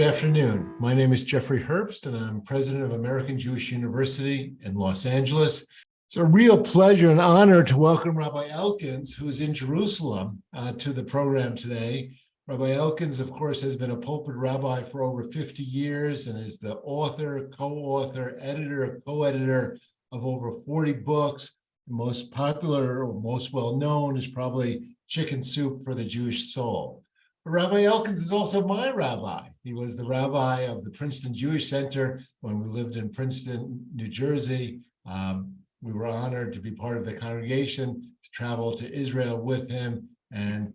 Good afternoon. My name is Jeffrey Herbst, and I'm president of American Jewish University in Los Angeles. It's a real pleasure and honor to welcome Rabbi Elkins, who is in Jerusalem, to the program today. Rabbi Elkins, of course, has been a pulpit rabbi for over 50 years and is the author, co-author, editor, co-editor of over 40 books. The most popular or most well-known is probably Chicken Soup for the Jewish Soul. Rabbi Elkins is also my rabbi. He was the rabbi of the Princeton Jewish Center when we lived in Princeton, New Jersey. We were honored to be part of the congregation, to travel to Israel with him, and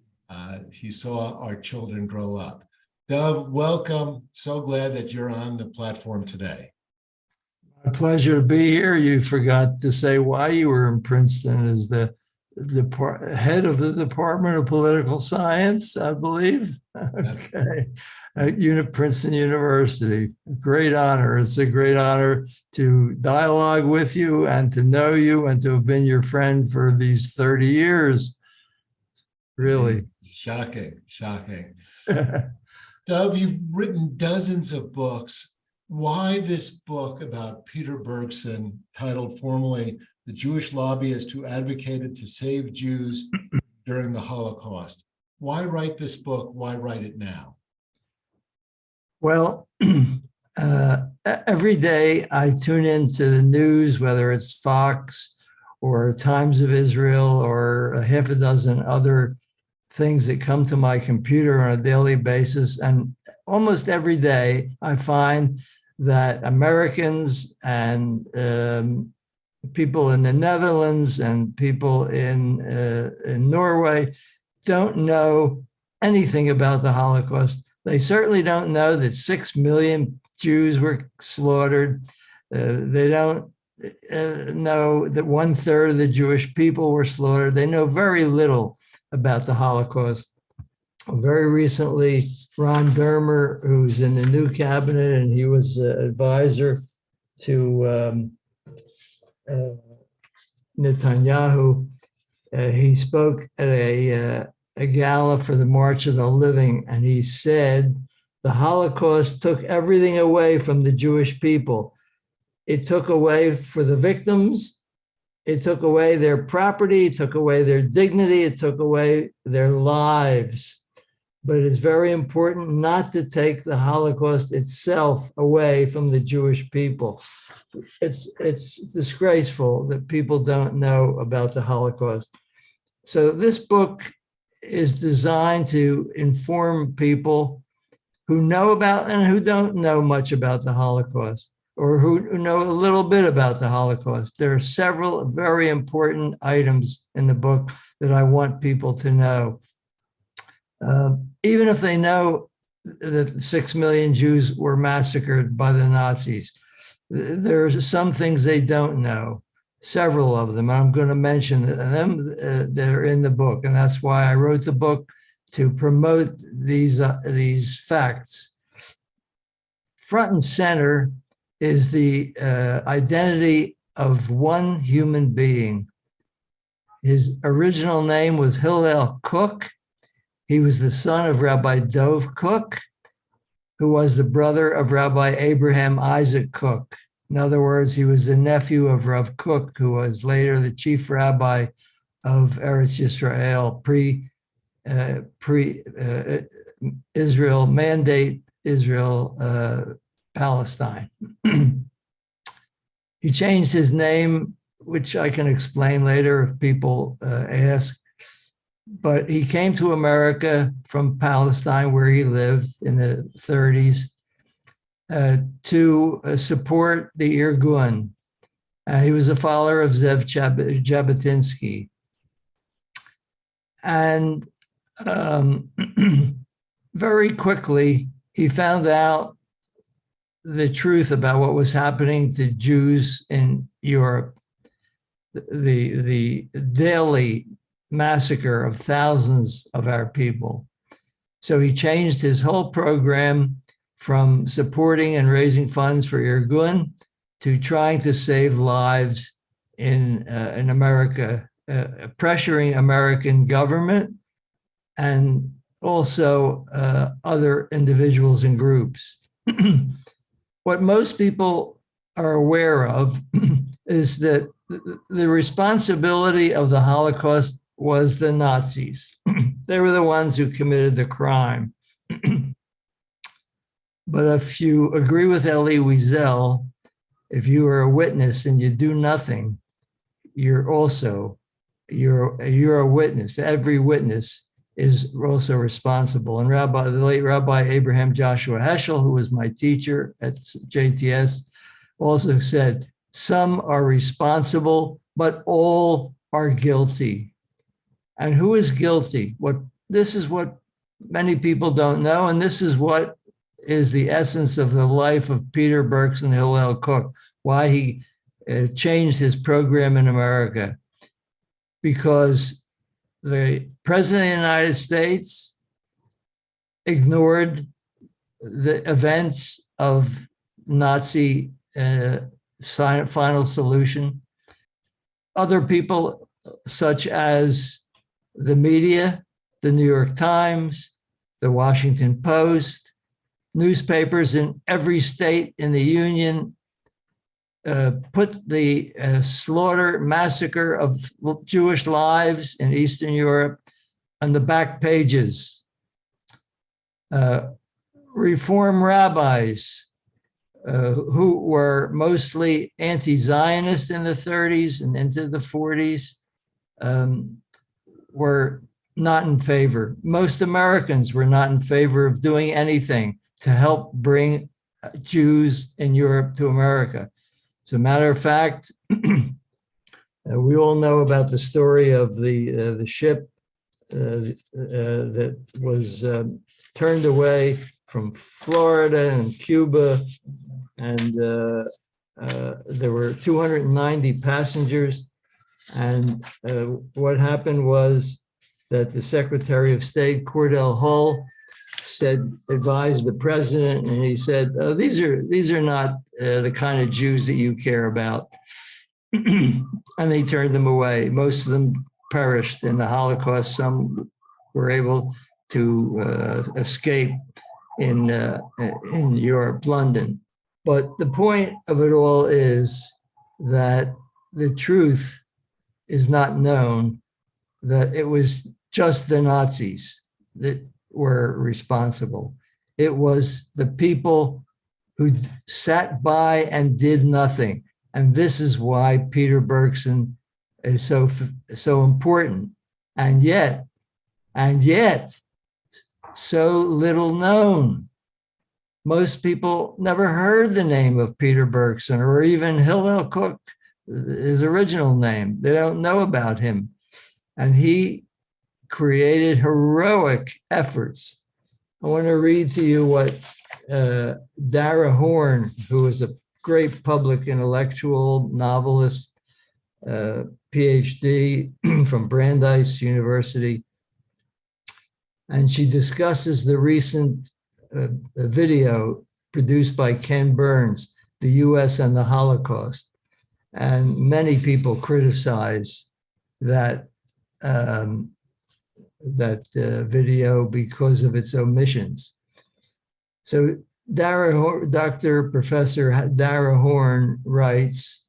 he saw our children grow up. Dov, welcome. So glad that you're on the platform today. A pleasure to be here. You forgot to say why you were in Princeton as the head of the Department of Political Science, I believe. Okay. At Princeton University. Great honor. It's a great honor to dialogue with you and to know you and to have been your friend for these 30 years. Really. Shocking. Dov, you've written dozens of books. Why this book about Peter Bergson, titled formally The Jewish Lobbyist Who Advocated to Save Jews During the Holocaust? Why write this book? Why write it now? Well, every day I tune into the news, whether it's Fox or Times of Israel or a half a dozen other things that come to my computer on a daily basis. And almost every day I find that Americans and people in the Netherlands and people in Norway don't know anything about the Holocaust. They certainly don't know that 6 million Jews were slaughtered. They don't know that 1/3 of the Jewish people were slaughtered. They know very little about the Holocaust. Very recently, Ron Dermer, who's in the new cabinet, and he was advisor to Netanyahu, he spoke at a gala for the March of the Living, and he said, the Holocaust took everything away from the Jewish people. It took away for the victims, it took away their property, it took away their dignity, it took away their lives. But it is very important not to take the Holocaust itself away from the Jewish people. It's disgraceful that people don't know about the Holocaust. So this book is designed to inform people who know about and who don't know much about the Holocaust, or who know a little bit about the Holocaust. There are several very important items in the book that I want people to know. Even if they know that 6 million Jews were massacred by the Nazis, there are some things they don't know, several of them. I'm going to mention them that are in the book, and that's why I wrote the book, to promote these facts. Front and center is the identity of one human being. His original name was Hillel Kook. He was the son of Rabbi Dov Kook, who was the brother of Rabbi Abraham Isaac Kook. In other words, he was the nephew of Rav Kook, who was later the chief rabbi of Eretz Yisrael, pre-Israel, mandate Israel, Palestine. He changed his name, which I can explain later if people ask. But he came to America from Palestine, where he lived in the 30s, to support the Irgun. He was a follower of Zev Jabotinsky. And very quickly, he found out the truth about what was happening to Jews in Europe, the daily massacre of thousands of our people. So he changed his whole program from supporting and raising funds for Irgun to trying to save lives in America, pressuring American government and also other individuals and groups. What most people are aware of is that the responsibility of the Holocaust was the Nazis. They were the ones who committed the crime. But if you agree with Elie Wiesel, if you are a witness and you do nothing, you're a witness. Every witness is also responsible. And the late Rabbi Abraham Joshua Heschel, who was my teacher at JTS, also said, some are responsible, but all are guilty. And who is guilty? This is what many people don't know, and this is what is the essence of the life of Peter Bergson, Hillel Cook, why he changed his program in America. Because the President of the United States ignored the events of Nazi final solution. Other people, such as the media, the New York Times, the Washington Post, newspapers in every state in the Union, put the massacre of Jewish lives in Eastern Europe on the back pages. Reform rabbis who were mostly anti-Zionist in the 30s and into the 40s were not in favor. Most Americans were not in favor of doing anything to help bring Jews in Europe to America. As a matter of fact, we all know about the story of the ship that was turned away from Florida and Cuba, and there were 290 passengers. And what happened was that the Secretary of State, Cordell Hull, advised the president, and he said, oh, these are not the kind of Jews that you care about. And they turned them away. Most of them perished in the Holocaust. Some were able to escape in Europe, London. But the point of it all is that the truth is not known, that it was just the Nazis that were responsible. It was the people who sat by and did nothing. And this is why Peter Bergson is so important. And yet, so little known. Most people never heard the name of Peter Bergson or even Hillel Cook, his original name. They don't know about him. And he created heroic efforts. I want to read to you what Dara Horn, who is a great public intellectual, novelist, PhD from Brandeis University, and she discusses the recent video produced by Ken Burns, The U.S. and the Holocaust. And many people criticize that video because of its omissions. So Professor Dara Horn writes,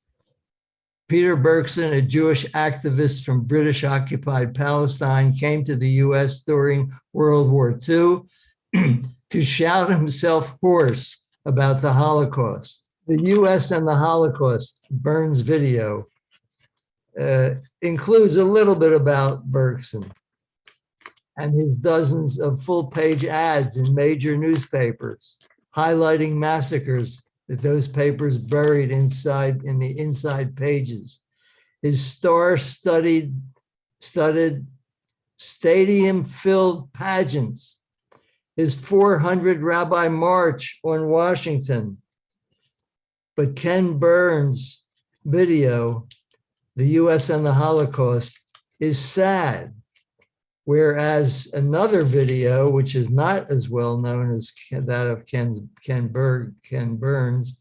Peter Bergson, a Jewish activist from British-occupied Palestine, came to the U.S. during World War II to shout himself hoarse about the Holocaust. The U.S. and the Holocaust, Burns video, includes a little bit about Bergson and his dozens of full-page ads in major newspapers, highlighting massacres that those papers buried in the inside pages. His star-studded, stadium-filled pageants, his 400 Rabbi March on Washington. But Ken Burns' video, The U.S. and the Holocaust, is sad. Whereas another video, which is not as well known as that of Ken Burns,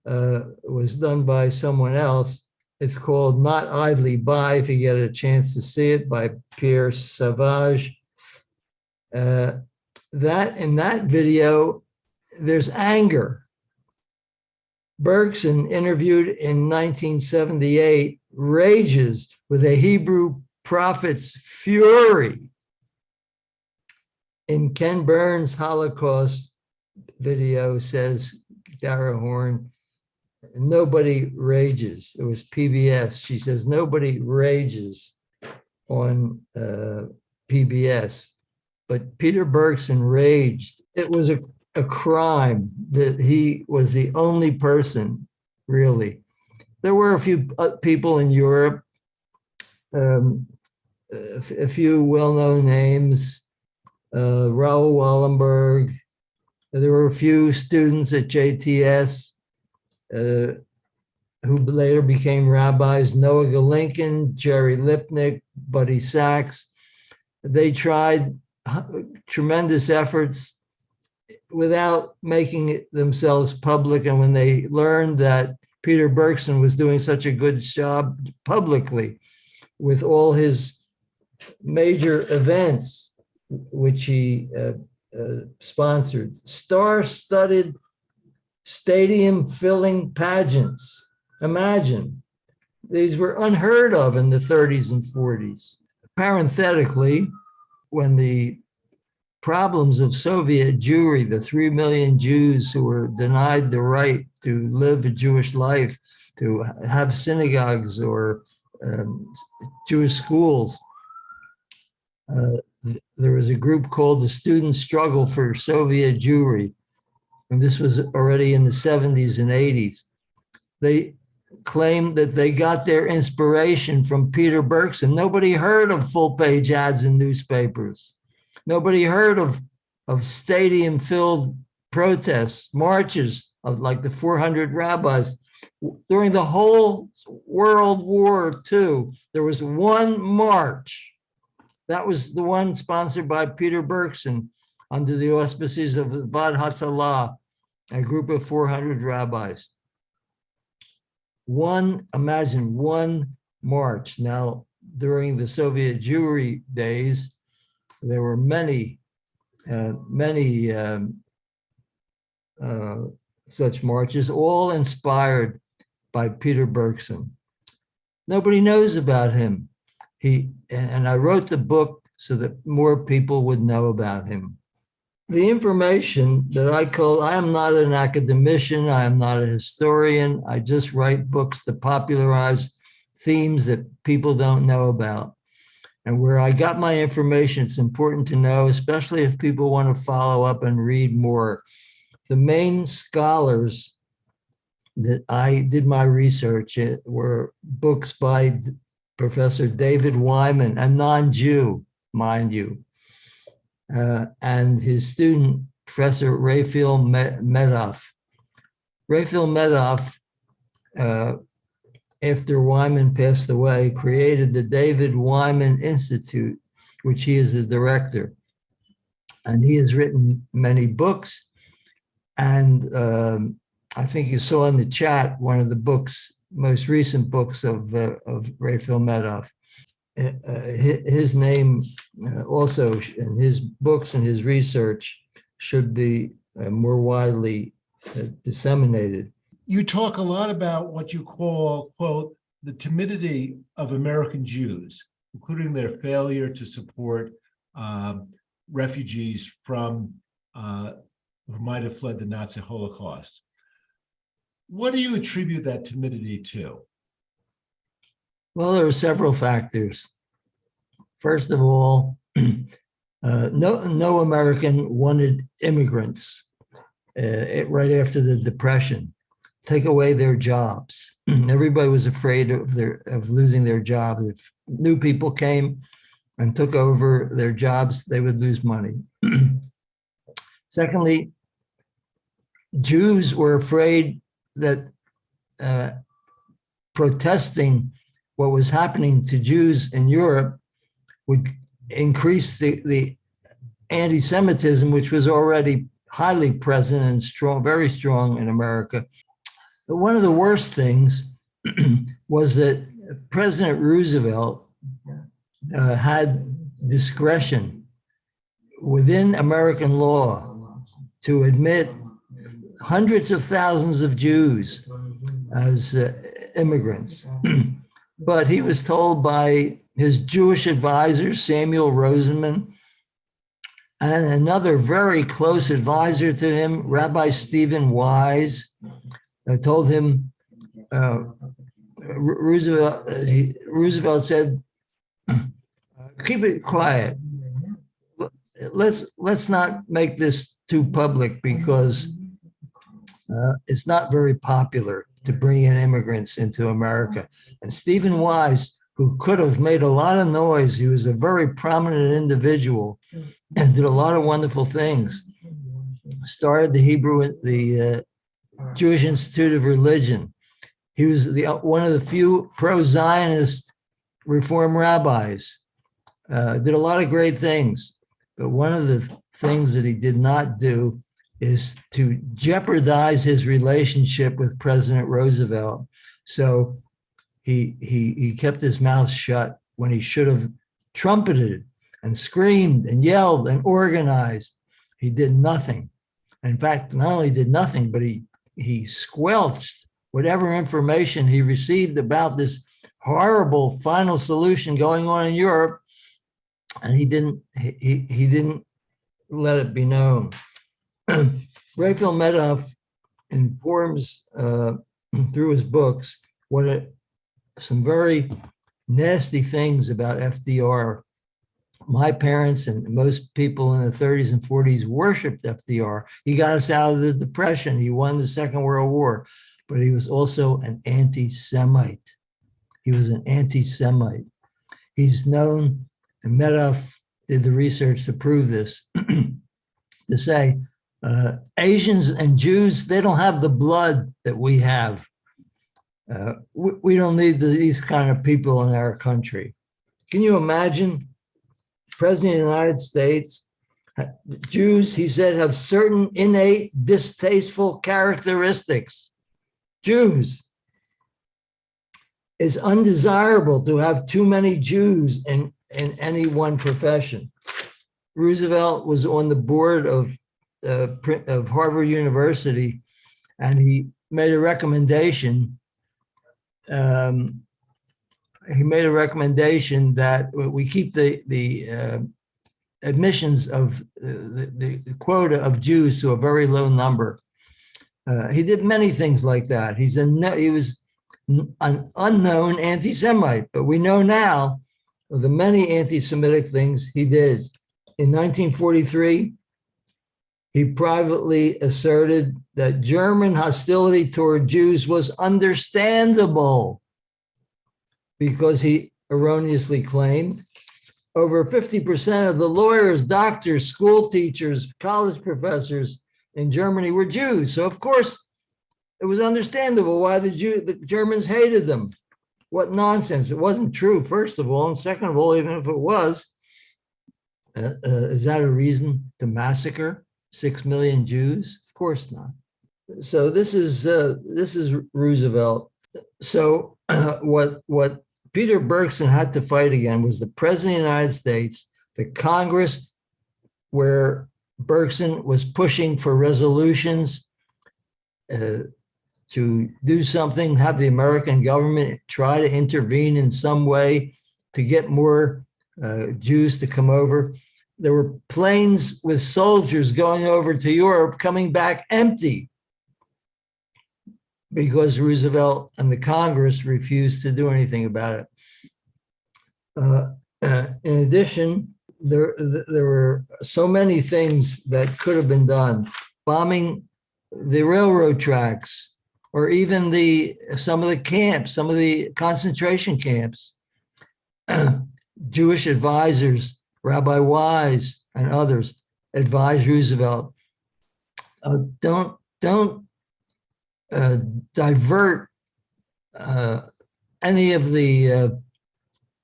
was done by someone else. It's called Not Idly By, if you get a chance to see it, by Pierre Savage. That in that video, there's anger. Bergson, interviewed in 1978, rages with a Hebrew prophet's fury. In Ken Burns' Holocaust video, says Dara Horn, nobody rages. It was PBS. She says nobody rages on PBS, but Peter Bergson raged. It was a crime that he was the only person, really. There were a few people in Europe, a few well-known names, Raoul Wallenberg. There were a few students at JTS who later became rabbis, Noah Galinkin, Jerry Lipnick, Buddy Sachs. They tried tremendous efforts without making it themselves public. And when they learned that Peter Bergson was doing such a good job publicly with all his major events, which he sponsored, star-studded, stadium-filling pageants. Imagine, these were unheard of in the 30s and 40s. Parenthetically, when the problems of Soviet Jewry, the 3 million Jews who were denied the right to live a Jewish life, to have synagogues or Jewish schools, there was a group called the Student Struggle for Soviet Jewry, and this was already in the 70s and 80s. They claimed that they got their inspiration from Peter Bergson. Nobody heard of full-page ads in newspapers. Nobody heard of stadium-filled protests, marches of like the 400 rabbis. During the whole World War II, there was one march. That was the one sponsored by Peter Bergson under the auspices of Vad Hatzalah, a group of 400 rabbis. Imagine one march. Now, during the Soviet Jewry days, there were many such marches, all inspired by Peter Bergson. Nobody knows about him. And I wrote the book so that more people would know about him. The information that I am not an academician, I am not a historian, I just write books to popularize themes that people don't know about. And where I got my information, it's important to know, especially if people want to follow up and read more. The main scholars that I did my research were books by Professor David Wyman, a non-Jew, mind you, and his student, Professor Raphael Medoff. Raphael Medoff, after Wyman passed away, created the David Wyman Institute, which he is the director. And he has written many books. And I think you saw in the chat one of the books, most recent books of Raphael Medoff. His name also, in his books and his research, should be more widely disseminated. You talk a lot about what you call, quote, the timidity of American Jews, including their failure to support refugees from who might have fled the Nazi Holocaust. What do you attribute that timidity to? Well, there are several factors. First of all, no American wanted immigrants right after the Depression. Take away their jobs. Everybody was afraid of losing their jobs. If new people came and took over their jobs, they would lose money. Secondly, Jews were afraid that protesting what was happening to Jews in Europe would increase the anti-Semitism, which was already highly present and strong, very strong in America. But one of the worst things was that President Roosevelt had discretion within American law to admit hundreds of thousands of Jews as immigrants. But he was told by his Jewish advisor, Samuel Rosenman, and another very close advisor to him, Rabbi Stephen Wise, told him, Roosevelt said, keep it quiet. Let's not make this too public because it's not very popular to bring in immigrants into America. And Stephen Wise, who could have made a lot of noise, he was a very prominent individual and did a lot of wonderful things. Started the Jewish Institute of Religion. He was one of the few pro-Zionist Reform rabbis. Did a lot of great things, but one of the things that he did not do is to jeopardize his relationship with President Roosevelt. So he kept his mouth shut when he should have trumpeted and screamed and yelled and organized. He did nothing. In fact, not only did nothing, but he squelched whatever information he received about this horrible final solution going on in Europe, and he didn't let it be known. Raphael Medoff informs through his books some very nasty things about FDR. My parents and most people in the 30s and 40s worshiped FDR. He got us out of the Depression. He won the Second World War, but he was also an anti-Semite. He was an anti-Semite. He's known, and Medoff did the research to prove this, to say Asians and Jews, they don't have the blood that we have. We don't need these kind of people in our country. Can you imagine? President of the United States, Jews, he said, have certain innate distasteful characteristics. Jews. It's undesirable to have too many Jews in any one profession. Roosevelt was on the board of Harvard University, and he made a recommendation. He made a recommendation that we keep the admissions of the quota of Jews to a very low number. He did many things like that. He was an unknown anti-Semite, but we know now of the many anti-Semitic things he did. In 1943, he privately asserted that German hostility toward Jews was understandable, because he erroneously claimed over 50% of the lawyers, doctors, school teachers, college professors in Germany were Jews. So of course, it was understandable why the Germans hated them. What nonsense. It wasn't true, first of all. And second of all, even if it was, is that a reason to massacre 6 million Jews? Of course not. So this is Roosevelt. So what Peter Bergson had to fight again was the President of the United States, the Congress, where Bergson was pushing for resolutions to do something, have the American government try to intervene in some way to get more Jews to come over. There were planes with soldiers going over to Europe, coming back empty, because Roosevelt and the Congress refused to do anything about it. In addition, there were so many things that could have been done. Bombing the railroad tracks, or even some of the camps, some of the concentration camps. Jewish advisors, Rabbi Wise and others, advised Roosevelt, don't divert any of the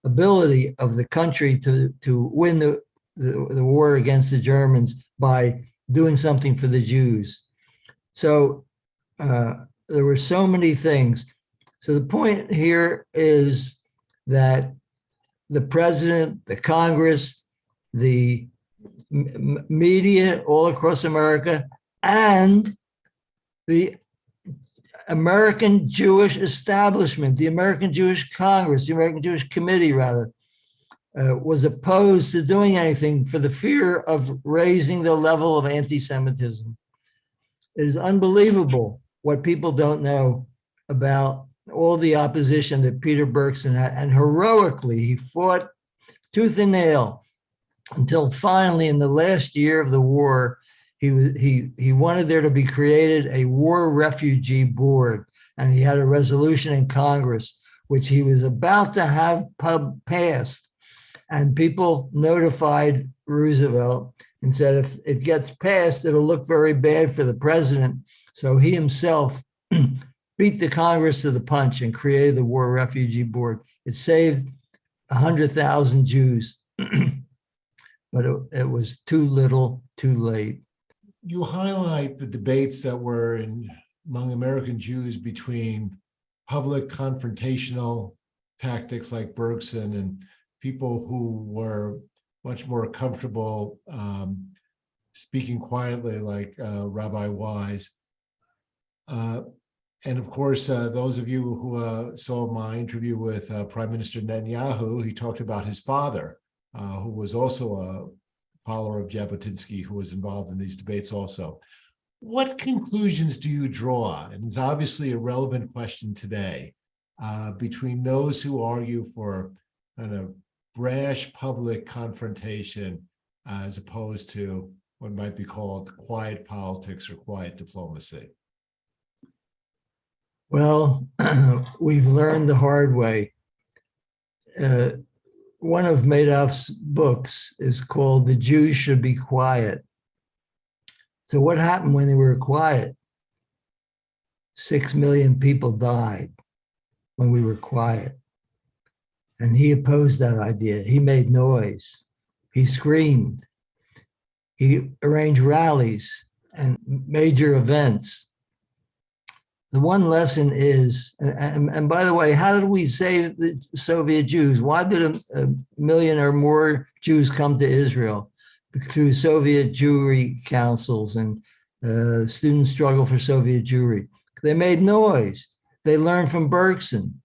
ability of the country to win the war against the Germans by doing something for the Jews. So there were so many things. So the point here is that the president, the Congress, the media all across America, and the American Jewish establishment, the American Jewish Congress, the American Jewish Committee, rather, was opposed to doing anything for the fear of raising the level of anti-Semitism. It is unbelievable what people don't know about all the opposition that Peter Bergson had, and heroically he fought tooth and nail until finally, in the last year of the war, he wanted there to be created a war refugee board, and he had a resolution in Congress which he was about to have passed, and people notified Roosevelt and said, if it gets passed, it'll look very bad for the president. So he himself beat the Congress to the punch and created the War Refugee Board. It saved 100,000 Jews, but it was too little, too late. You highlight the debates that were among American Jews between public confrontational tactics like Bergson and people who were much more comfortable speaking quietly like Rabbi Wise. And of course, those of you who saw my interview with Prime Minister Netanyahu, he talked about his father, who was also a follower of Jabotinsky, who was involved in these debates also. What conclusions do you draw? And it's obviously a relevant question today, between those who argue for kind of brash public confrontation as opposed to what might be called quiet politics or quiet diplomacy? Well, we've learned the hard way. One of Madoff's books is called The Jews Should Be Quiet. So what happened when they were quiet? 6 million people died when we were quiet. And he opposed that idea. He made noise. He screamed. He arranged rallies and major events. The one lesson is, and by the way, how did we save the Soviet Jews? Why did a million or more Jews come to Israel? Through Soviet Jewry councils and student struggle for Soviet Jewry. They made noise. They learned from Bergson.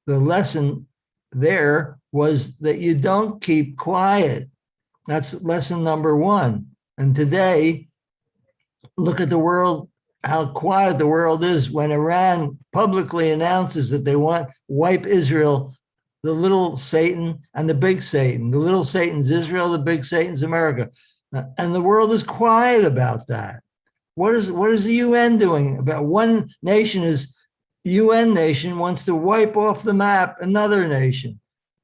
The lesson there was that you don't keep quiet. That's lesson number one. And today, look at the world, how quiet the world is when Iran publicly announces that they want to wipe Israel, the little Satan and the big Satan. The little Satan's Israel, the big Satan's America. And the world is quiet about that. What is the UN doing about one nation? Is UN nation wants to wipe off the map another nation.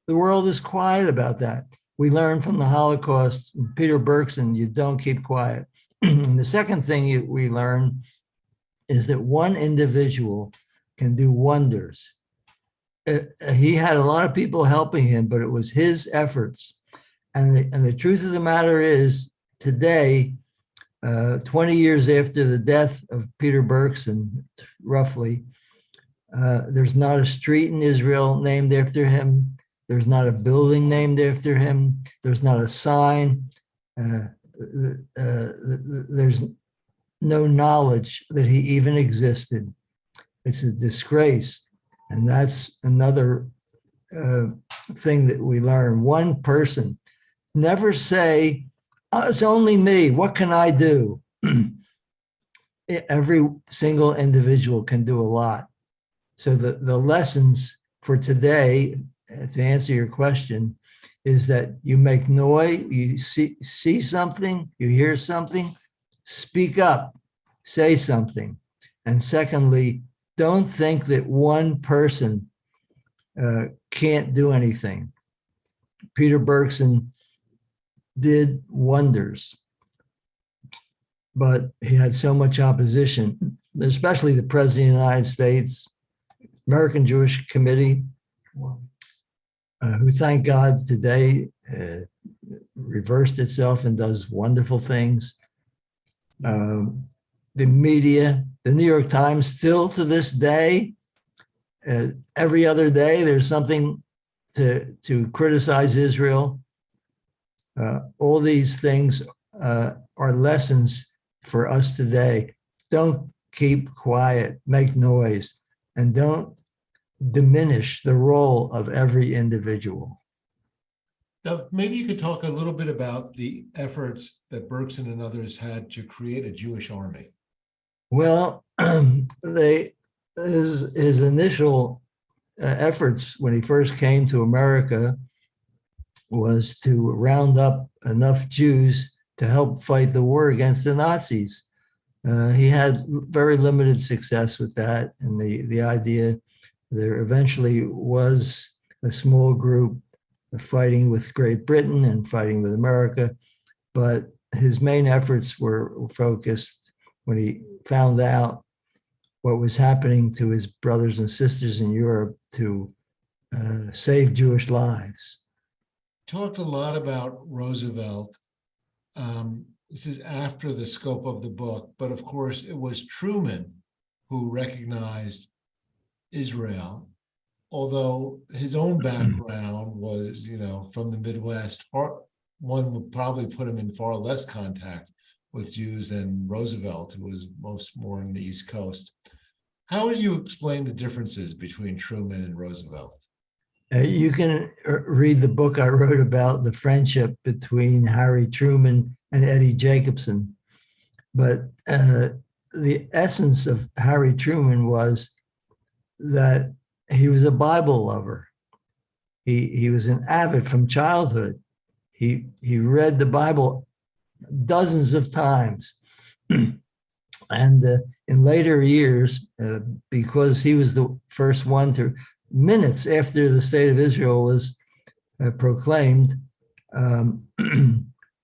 The world is quiet about that. We learned from the Holocaust, Peter Bergson, you don't keep quiet. And the second thing we learn is that one individual can do wonders. He had a lot of people helping him, but it was his efforts. And the truth of the matter is, today, 20 years after the death of Peter Bergson, roughly, there's not a street in Israel named after him. There's not a building named after him. There's not a sign. There's no knowledge that he even existed. It's a disgrace. And that's another thing that we learn. One person, never say, oh, it's only me, what can I do? Every single individual can do a lot. So the lessons for today, to answer your question, is that you make noise, you see something, you hear something, speak up, say something. And secondly, don't think that one person can't do anything. Peter Bergson did wonders, but he had so much opposition, especially the President of the United States, American Jewish Committee, who, thank God, today reversed itself and does wonderful things. The media, the New York Times, still to this day, every other day, there's something to criticize Israel. All these things are lessons for us today. Don't keep quiet, make noise, and don't diminish the role of every individual. Now, maybe you could talk a little bit about the efforts that Bergson and others had to create a Jewish army. Well, his initial efforts when he first came to America was to round up enough Jews to help fight the war against the Nazis. He had very limited success with that, and the idea there eventually was a small group fighting with Great Britain and fighting with America, but his main efforts were focused when he found out what was happening to his brothers and sisters in Europe to save Jewish lives. Talked a lot about Roosevelt. This is after the scope of the book, but of course it was Truman who recognized Israel, although his own background was, from the Midwest. One would probably put him in far less contact with Jews than Roosevelt, who was more on the East Coast. How would you explain the differences between Truman and Roosevelt? You can read the book I wrote about the friendship between Harry Truman and Eddie Jacobson. But the essence of Harry Truman was that he was a Bible lover. He was an avid from childhood. He read the Bible dozens of times. And in later years, because he was the first one to, minutes after the state of Israel was proclaimed,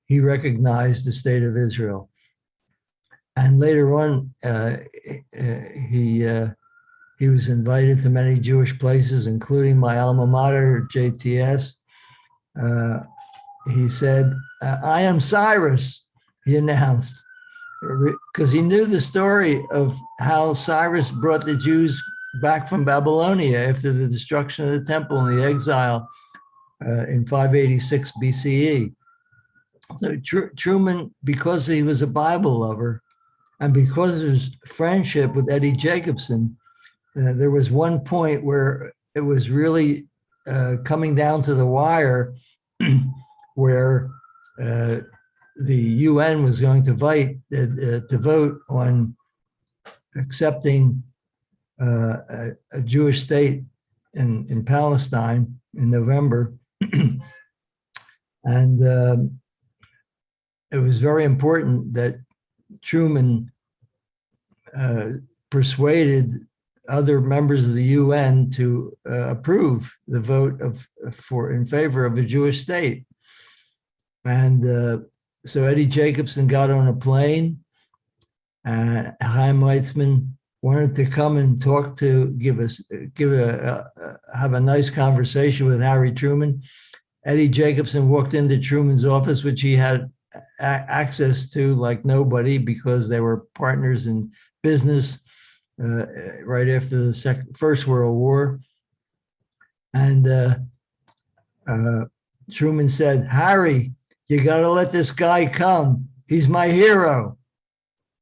he recognized the state of Israel. And later on, he was invited to many Jewish places, including my alma mater, JTS. He said, "I am Cyrus," he announced, because he knew the story of how Cyrus brought the Jews back from Babylonia after the destruction of the temple and the exile in 586 BCE. So Truman, because he was a Bible lover and because of his friendship with Eddie Jacobson, there was one point where it was really coming down to the wire where the UN was going to vote on accepting a Jewish state in Palestine in November. And it was very important that Truman persuaded other members of the UN to approve the vote in favor of a Jewish state. And so Eddie Jacobson got on a plane, and Chaim Weizmann wanted to come and talk to have a nice conversation with Harry Truman. Eddie Jacobson walked into Truman's office, which he had access to like nobody because they were partners in business right after the First World War. And Truman said, "Harry, you got to let this guy come. He's my hero."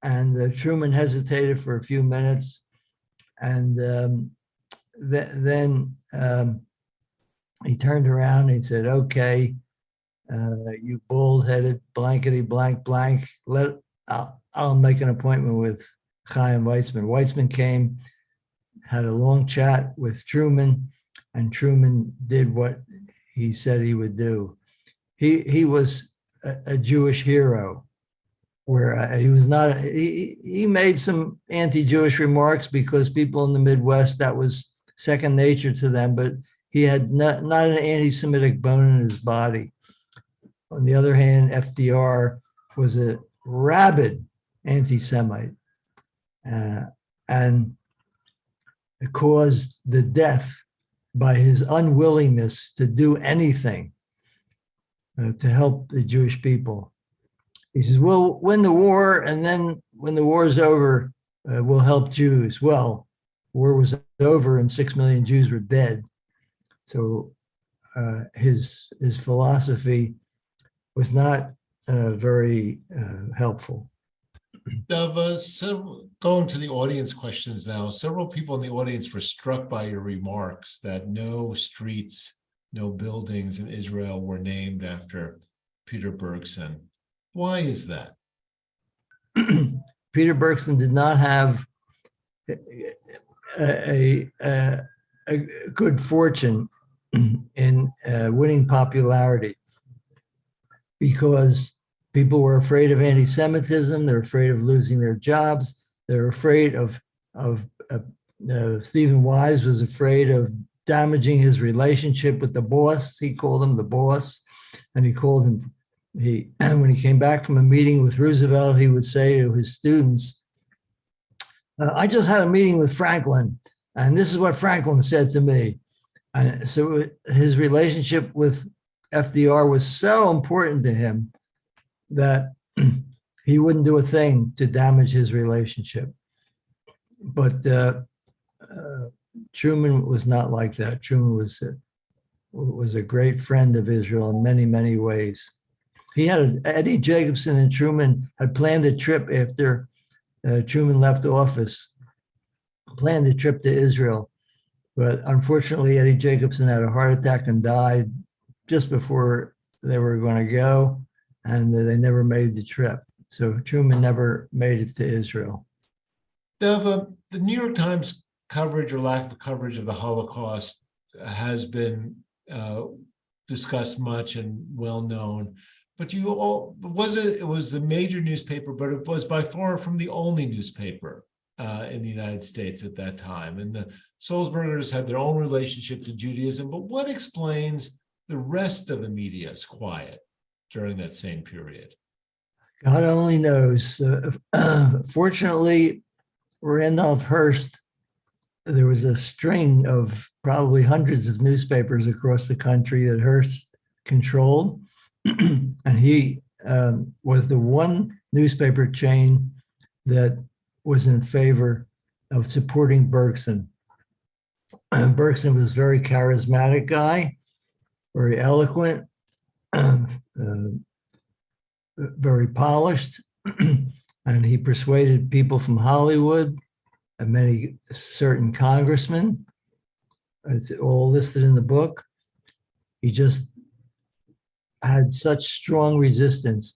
And Truman hesitated for a few minutes. And then he turned around and he said, "Okay, you bald-headed blankety blank blank, I'll make an appointment with Chaim Weizmann." Weizmann came, had a long chat with Truman, and Truman did what he said he would do. He was a Jewish hero, where he was not, he made some anti-Jewish remarks because people in the Midwest, that was second nature to them, but he had not an anti-Semitic bone in his body. On the other hand, FDR was a rabid anti-Semite, and it caused the death by his unwillingness to do anything to help the Jewish people. He says, "We'll win the war, and then when the war is over, we'll help Jews." Well, war was over and 6 million Jews were dead. So his philosophy was not very helpful. Dov, going to the audience questions now, several people in the audience were struck by your remarks that no streets, no buildings in Israel were named after Peter Bergson. Why is that? Peter Bergson did not have a good fortune in winning popularity because people were afraid of anti-Semitism. They're afraid of losing their jobs. They're afraid of Stephen Wise was afraid of damaging his relationship with the boss. He called him the boss, and he called him. When he came back from a meeting with Roosevelt, he would say to his students, "I just had a meeting with Franklin, and this is what Franklin said to me." And so his relationship with FDR was so important to him that he wouldn't do a thing to damage his relationship. But Truman was not like that. Truman was a great friend of Israel in many, many ways. He had Eddie Jacobson and Truman had planned a trip after Truman left office, planned a trip to Israel. But unfortunately, Eddie Jacobson had a heart attack and died just before they were going to go, and they never made the trip. So Truman never made it to Israel. Dov, the New York Times coverage or lack of coverage of the Holocaust has been discussed much and well known. But it was the major newspaper, but it was by far from the only newspaper in the United States at that time. And the Sulzbergers had their own relationship to Judaism. But what explains the rest of the media's quiet during that same period? God only knows. Fortunately, Randolph Hearst, there was a string of probably hundreds of newspapers across the country that Hearst controlled. And he was the one newspaper chain that was in favor of supporting Bergson. Bergson was a very charismatic guy, very eloquent, very polished, and he persuaded people from Hollywood and many certain congressmen. It's all listed in the book. He just had such strong resistance.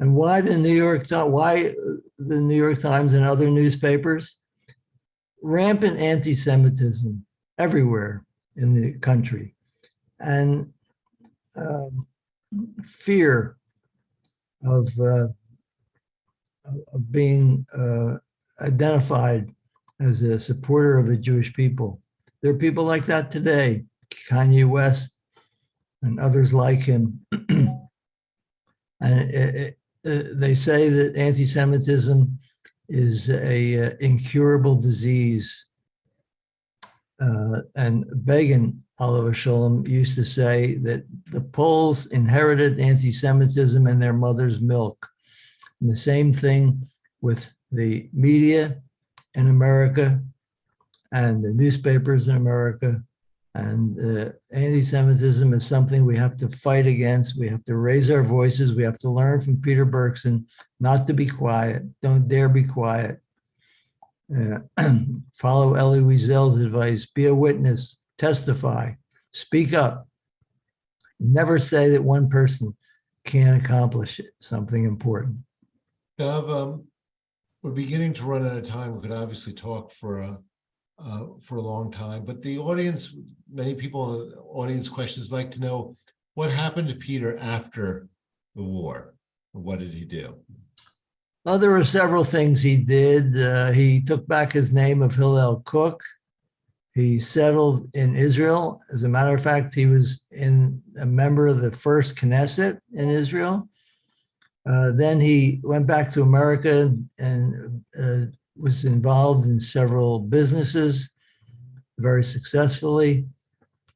And why the New York Times and other newspapers? Rampant anti-Semitism everywhere in the country, and fear of being identified as a supporter of the Jewish people. There are people like that today, Kanye West and others like him. And they say that anti-Semitism is a incurable disease. And Begin, Oliver Shalom, used to say that the Poles inherited anti-Semitism in their mother's milk. And the same thing with the media in America and the newspapers in America. And anti-Semitism is something we have to fight against. We have to raise our voices. We have to learn from Peter Bergson not to be quiet. Don't dare be quiet. Follow Elie Wiesel's advice. Be a witness. Testify. Speak up. Never say that one person can't accomplish something important. Dov, we're beginning to run out of time. We could obviously talk for a long time, but the audience, many people, audience questions like to know what happened to Peter after the war. What did he do? Well, there were several things he did. He took back his name of Hillel Cook. He settled in Israel. As a matter of fact, he was a member of the first Knesset in Israel. Then he went back to America and was involved in several businesses very successfully.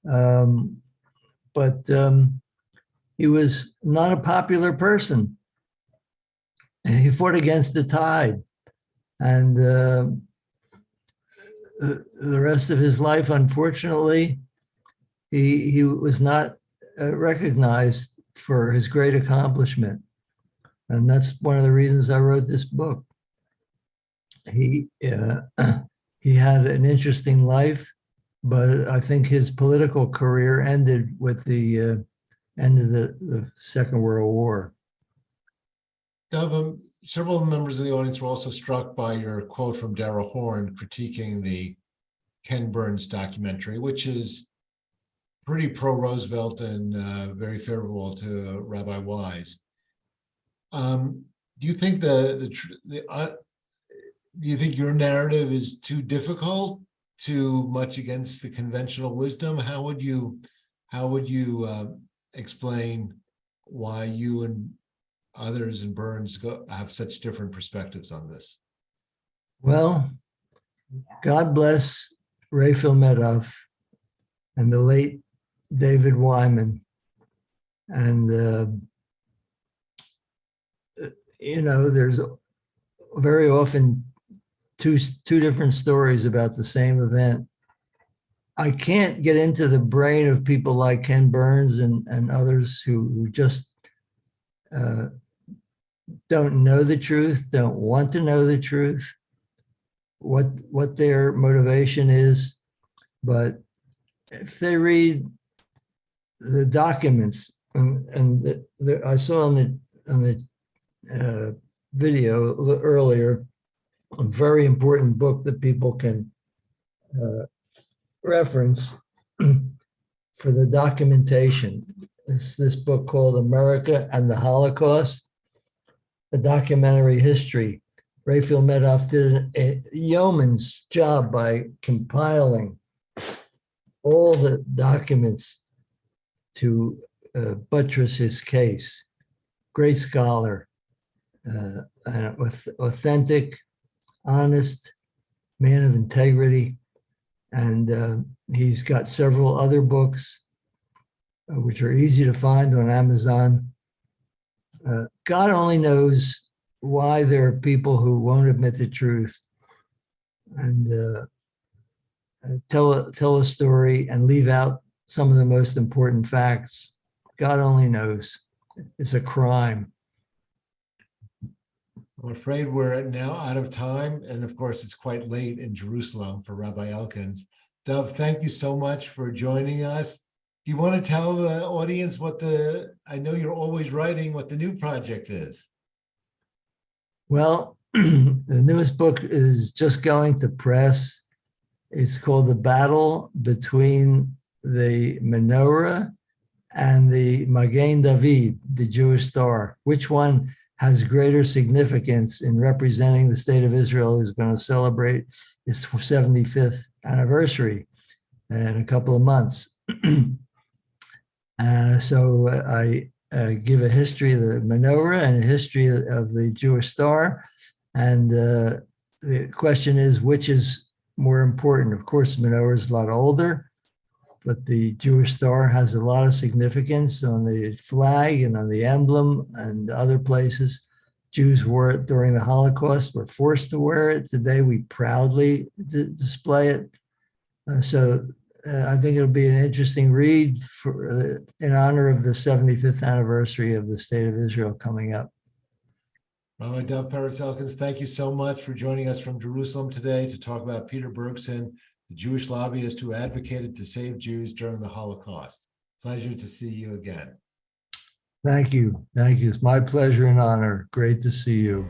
But he was not a popular person. He fought against the tide. And the rest of his life, unfortunately, he was not recognized for his great accomplishment. And that's one of the reasons I wrote this book. He had an interesting life, but I think his political career ended with the end of the Second World War. Dov, several members of the audience were also struck by your quote from Darrell Horn critiquing the Ken Burns documentary, which is pretty pro-Roosevelt and very favorable to Rabbi Wise. Do you think do you think your narrative is too difficult, too much against the conventional wisdom? How would you explain why you and others in Burns have such different perspectives on this? Well, God bless Raphael Medoff and the late David Wyman. And, there's very often two different stories about the same event. I can't get into the brain of people like Ken Burns and others who just don't know the truth, don't want to know the truth, what their motivation is. But if they read the documents, and I saw on the video earlier, a very important book that people can reference for the documentation. It's this book called America and the Holocaust, a documentary history. Raphael Medoff did a yeoman's job by compiling all the documents to buttress his case. Great scholar, authentic, honest, man of integrity. And he's got several other books, which are easy to find on Amazon. God only knows why there are people who won't admit the truth and tell a story and leave out some of the most important facts. God only knows. It's a crime. I'm afraid we're now out of time. And of course, it's quite late in Jerusalem for Rabbi Elkins. Dov, thank you so much for joining us. Do you want to tell the audience I know you're always writing, what the new project is? Well, the newest book is just going to press. It's called The Battle Between the Menorah and the Magen David, the Jewish Star. Which one has greater significance in representing the state of Israel, who's going to celebrate its 75th anniversary in a couple of months? So I give a history of the menorah and a history of the Jewish Star. And the question is, which is more important? Of course, the menorah is a lot older, but the Jewish Star has a lot of significance on the flag and on the emblem and other places. Jews wore it during the Holocaust, were forced to wear it. Today, we proudly display it. I think it'll be an interesting read in honor of the 75th anniversary of the State of Israel coming up. Rabbi Dov Peretz Elkins, thank you so much for joining us from Jerusalem today to talk about Peter Bergson, the Jewish lobbyist who advocated to save Jews during the Holocaust. Pleasure to see you again. Thank you. Thank you. It's my pleasure and honor. Great to see you.